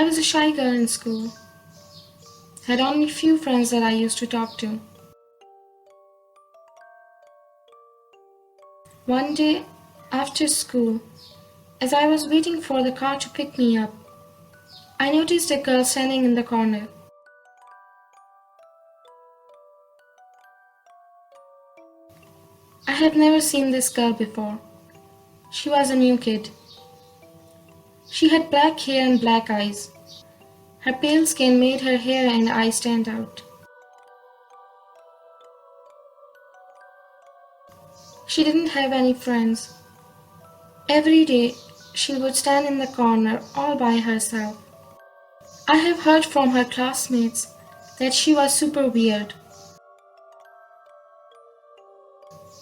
was a shy girl in school, had only few friends that I used to talk to. One day, after school, as I was waiting for the car to pick me up, I noticed a girl standing in the corner. I had never seen this girl before. She was a new kid. She had black hair and black eyes. Her pale skin made her hair and eyes stand out. She didn't have any friends. Every day, she would stand in the corner all by herself. I have heard from her classmates that she was super weird.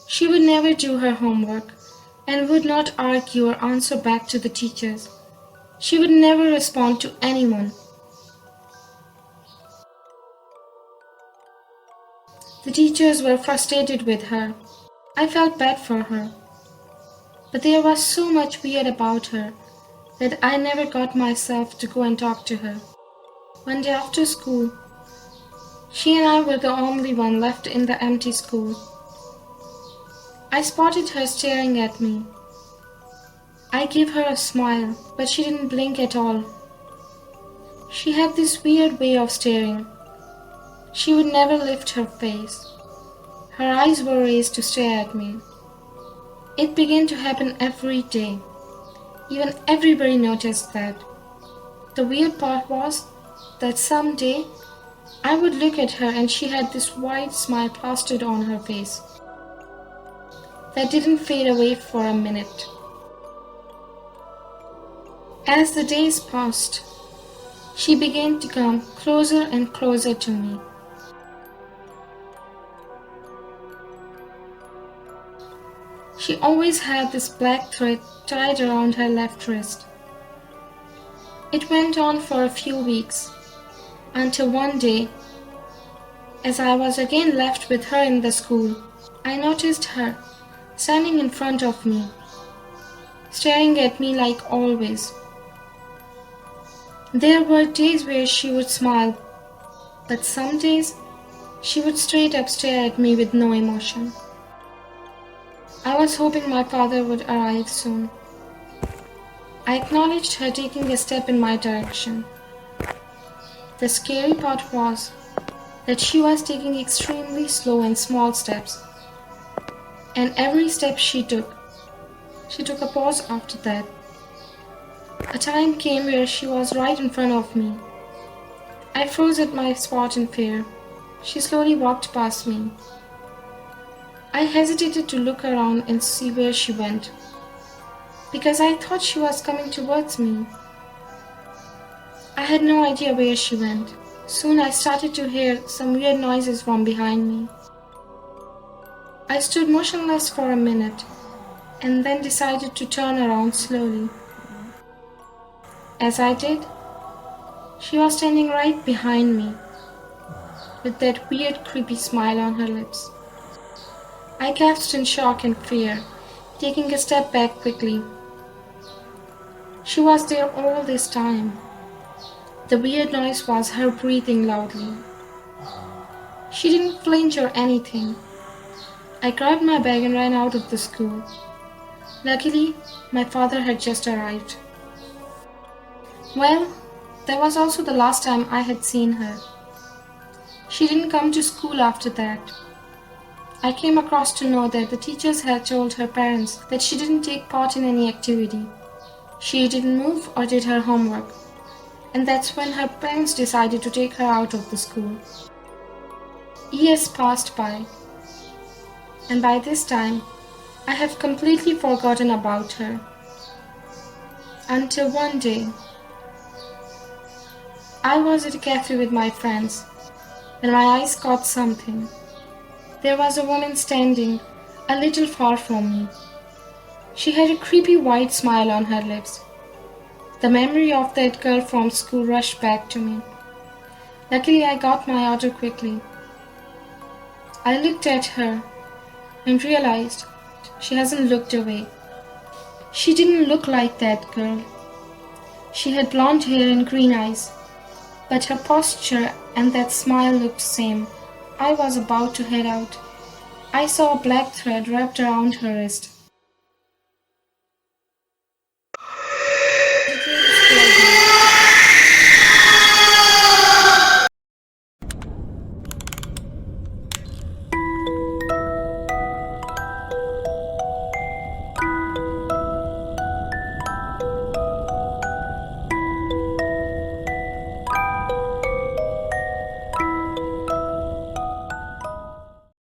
She would never do her homework and would not argue or answer back to the teachers. She would never respond to anyone. The teachers were frustrated with her. I felt bad for her. But there was so much weird about her that I never got myself to go and talk to her. One day after school, she and I were the only one left in the empty school. I spotted her staring at me. I gave her a smile, but she didn't blink at all. She had this weird way of staring. She would never lift her face. Her eyes were raised to stare at me. It began to happen every day. Even everybody noticed that. The weird part was that someday I would look at her and she had this wide smile plastered on her face that didn't fade away for a minute. As the days passed, she began to come closer and closer to me. She always had this black thread tied around her left wrist. It went on for a few weeks, until one day, as I was again left with her in the school, I noticed her standing in front of me, staring at me like always. There were days where she would smile, but some days she would straight up stare at me with no emotion. I was hoping my father would arrive soon. I acknowledged her taking a step in my direction. The scary part was that she was taking extremely slow and small steps. And every step she took a pause after that. A time came where she was right in front of me. I froze at my spot in fear. She slowly walked past me. I hesitated to look around and see where she went, because I thought she was coming towards me. I had no idea where she went. Soon I started to hear some weird noises from behind me. I stood motionless for a minute and then decided to turn around slowly. As I did, she was standing right behind me with that weird creepy smile on her lips. I gasped in shock and fear, taking a step back quickly. She was there all this time. The weird noise was her breathing loudly. She didn't flinch or anything. I grabbed my bag and ran out of the school. Luckily, my father had just arrived. Well, that was also the last time I had seen her. She didn't come to school after that. I came across to know that the teachers had told her parents that she didn't take part in any activity. She didn't move or did her homework. And that's when her parents decided to take her out of the school. Years passed by. And by this time, I have completely forgotten about her. Until one day, I was at a cafe with my friends when my eyes caught something. There was a woman standing a little far from me. She had a creepy white smile on her lips. The memory of that girl from school rushed back to me. Luckily, I got my order quickly. I looked at her and realized she hasn't looked away. She didn't look like that girl. She had blonde hair and green eyes, but her posture and that smile looked the same. I was about to head out. I saw a black thread wrapped around her wrist.